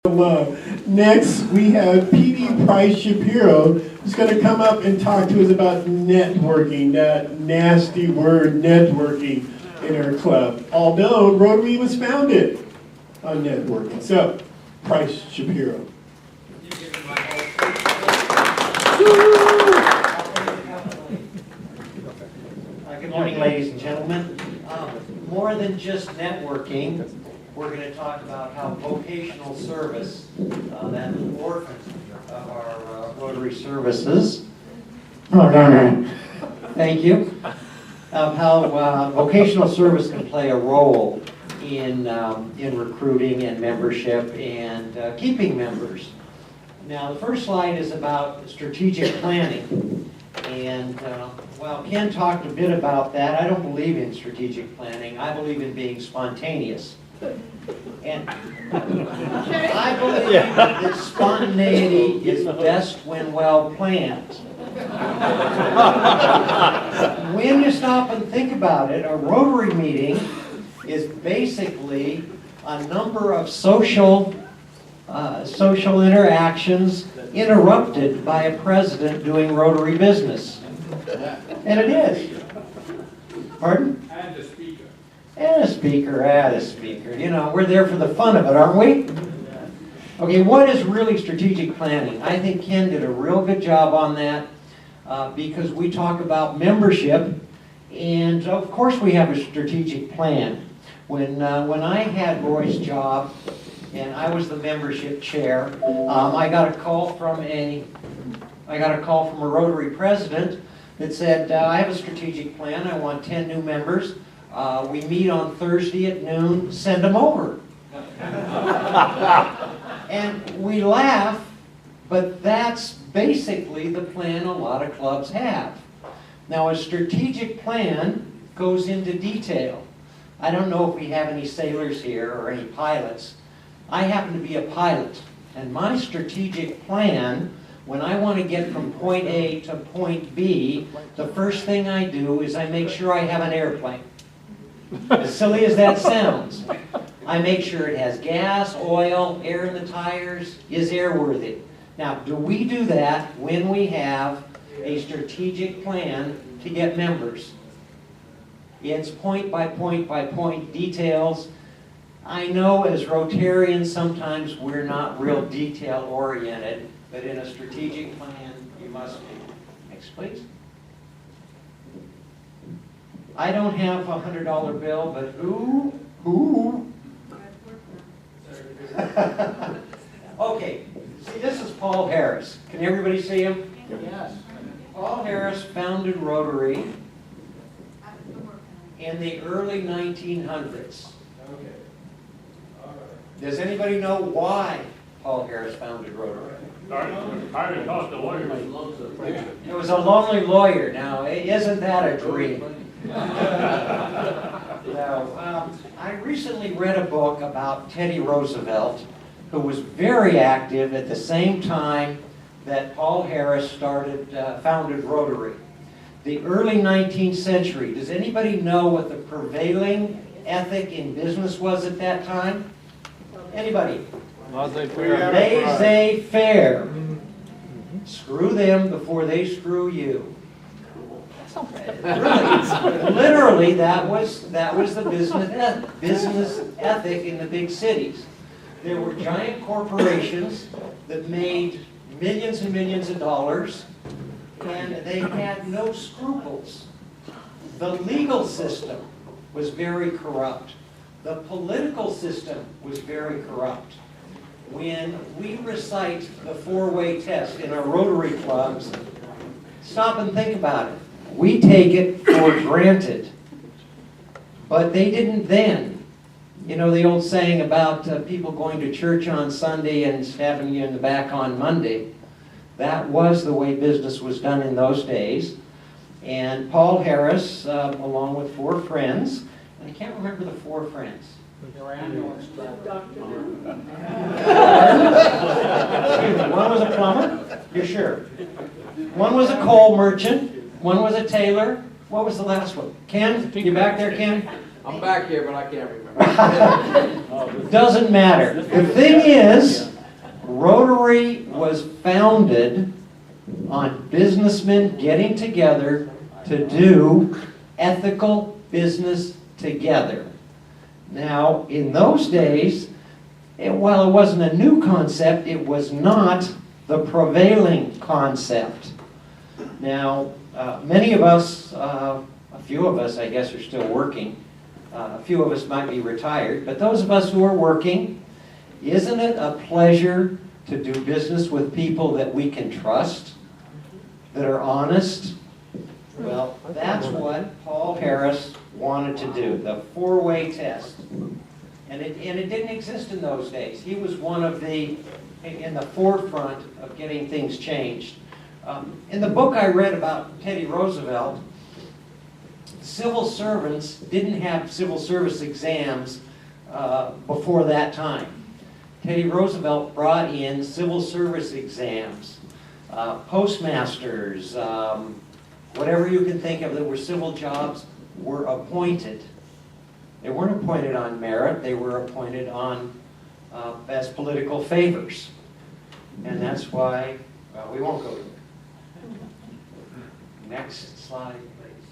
Next, we have P.D. Price Shapiro, who's going to come up and talk to us about networking, that nasty word networking in our club. Although Rotary was founded on networking. So, Price Shapiro. Good morning, ladies and gentlemen. More than just networking, we're going to talk about how vocational service, that orphan of our Rotary services, thank you, how vocational service can play a role in recruiting and membership and keeping members. Now, the first slide is about strategic planning. And well, Ken talked a bit about that. I don't believe in strategic planning. I believe in being spontaneous. And I believe that spontaneity is best when well planned. When you stop and think about it, a Rotary meeting is basically a number of social interactions interrupted by a president doing Rotary business. And it is. Pardon? And a speaker. And a speaker. You know, we're there for the fun of it, aren't we? Okay, what is really strategic planning? I think Ken did a real good job on that because we talk about membership, and of course we have a strategic plan. When I had Roy's job, and I was the membership chair, I got a call from a Rotary president that said, I have a strategic plan, I want 10 new members. We meet on Thursday at noon, send them over. And we laugh, but that's basically the plan a lot of clubs have. Now, a strategic plan goes into detail. I don't know if we have any sailors here or any pilots. I happen to be a pilot, and my strategic plan, when I want to get from point A to point B, the first thing I do is I make sure I have an airplane. As silly as that sounds, I make sure it has gas, oil, air in the tires, is airworthy. Now, do we do that when we have a strategic plan to get members? It's point by point by point details. I know as Rotarians sometimes we're not real detail oriented, but in a strategic plan you must be. Next please. I don't have a $100 bill, but who? Okay, see, this is Paul Harris. Can everybody see him? Yes. Paul Harris founded Rotary in the early 1900s. Okay. All right. Does anybody know why Paul Harris founded Rotary? I talked to lawyers. It was a lonely lawyer. Now, isn't that a dream? Now, I recently read a book about Teddy Roosevelt, who was very active at the same time that Paul Harris founded Rotary. The early 19th century. Does anybody know what the prevailing ethic in business was at that time? Anybody? Laissez-faire. Screw them before they screw you. Really, literally, that was the business ethic in the big cities. There were giant corporations that made millions and millions of dollars, and they had no scruples. The legal system was very corrupt. The political system was very corrupt. When we recite the four-way test in our Rotary clubs, stop and think about it. We take it for granted. But they didn't then. You know the old saying about people going to church on Sunday and stabbing you in the back on Monday. That was the way business was done in those days. And Paul Harris, along with four friends, and I can't remember the four friends. One was a plumber, you're sure. One was a coal merchant, one was a tailor. What was the last one? Ken, you back there, Ken? I'm back here, but I can't remember. Doesn't matter. The thing is, founded on businessmen getting together to do ethical business together. Now, in those days, while it wasn't a new concept, it was not the prevailing concept. Now, many of us, a few of us, I guess, are still working. A few of us might be retired, but those of us who are working, isn't it a pleasure to do business with people that we can trust, that are honest? Well, that's what Paul Harris wanted to do, the four-way test. And it didn't exist in those days. He was one of in the forefront of getting things changed. In the book I read about Teddy Roosevelt, civil servants didn't have civil service exams before that time. Teddy Roosevelt brought in civil service exams, postmasters, whatever you can think of that were civil jobs were appointed. They weren't appointed on merit, they were appointed on as political favors. And that's why, well, we won't go there. Next slide, please.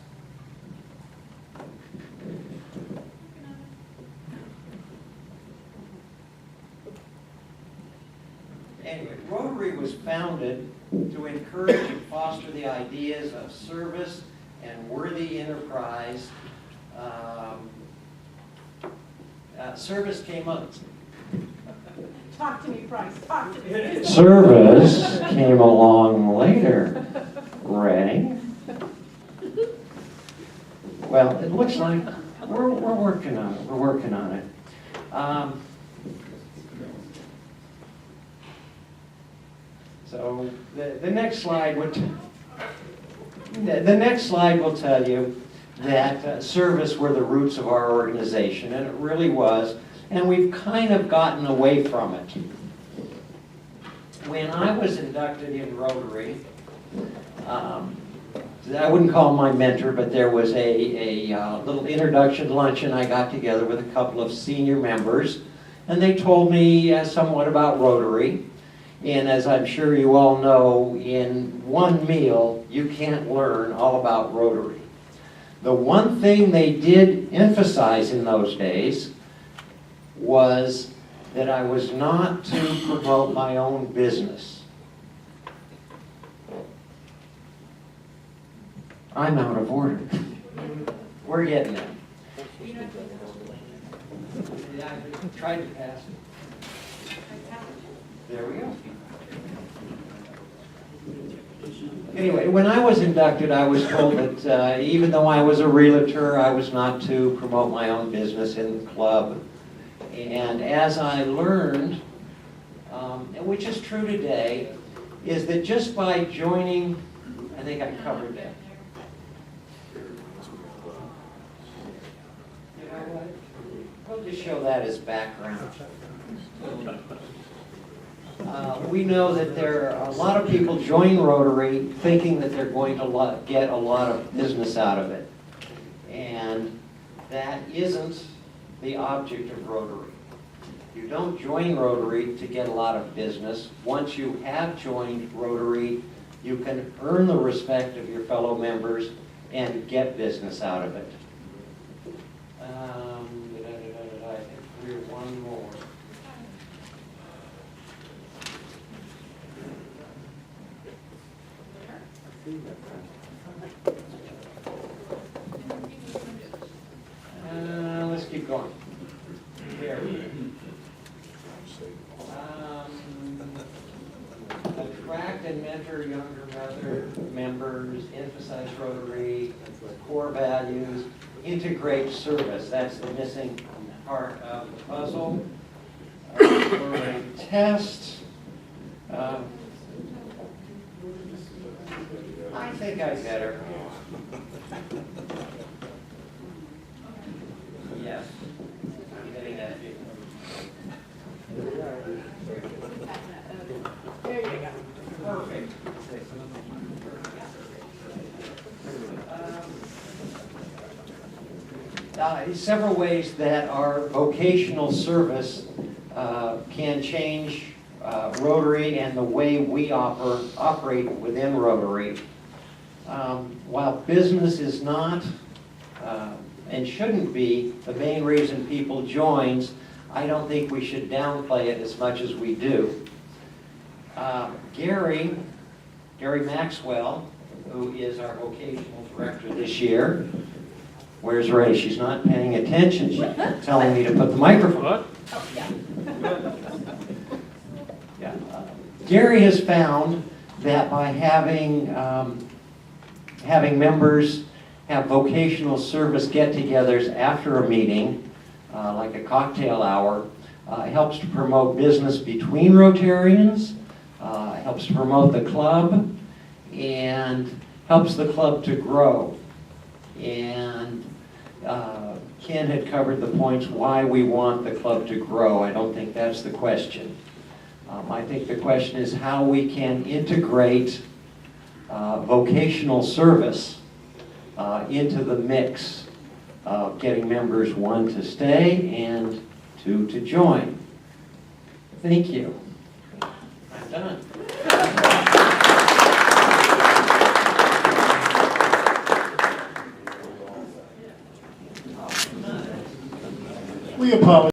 Anyway, Rotary was founded to encourage and foster the ideas of service and worthy enterprise. Service came up. Talk to me, Bryce, talk to me. Service came along later, Ray. Well, it looks like we're working on it. We're working on it. So the next slide would tell you that service were the roots of our organization, and it really was. And we've kind of gotten away from it. When I was inducted in Rotary, I wouldn't call him my mentor, but there was a little introduction luncheon I got together with a couple of senior members, and they told me somewhat about Rotary. And as I'm sure you all know, in one meal, you can't learn all about Rotary. The one thing they did emphasize in those days was that I was not to promote my own business. I'm out of order. We're getting there. Yeah, I tried to pass it. There we go. Anyway, when I was inducted, I was told that even though I was a realtor, I was not to promote my own business in the club. And as I learned, which is true today, is that just by joining, I think I covered that. You know what? We'll just show that as background. We know that there are a lot of people join Rotary thinking that they're going to get a lot of business out of it. And that isn't the object of Rotary. You don't join Rotary to get a lot of business. Once you have joined Rotary, you can earn the respect of your fellow members and get business out of it. I think we're one more. Let's keep going. Here. Attract and mentor younger members, emphasize Rotary, core values, integrate service. That's the missing part of the puzzle. For a test, I think I better. Yes. I'm getting that. There you go. Perfect. Several ways that our vocational service can change Rotary and the way we operate within Rotary. While business is not and shouldn't be the main reason people joins, I don't think we should downplay it as much as we do. Gary Maxwell, who is our vocational director this year, where's Ray? She's not paying attention. She's telling me to put the microphone. Yeah. Gary has found that by having members have vocational service get-togethers after a meeting, like a cocktail hour, helps to promote business between Rotarians, helps to promote the club, and helps the club to grow. And Ken had covered the points why we want the club to grow. I don't think that's the question. I think the question is how we can integrate vocational service into the mix of getting members, one, to stay, and two, to join. Thank you. I'm done. We apologize.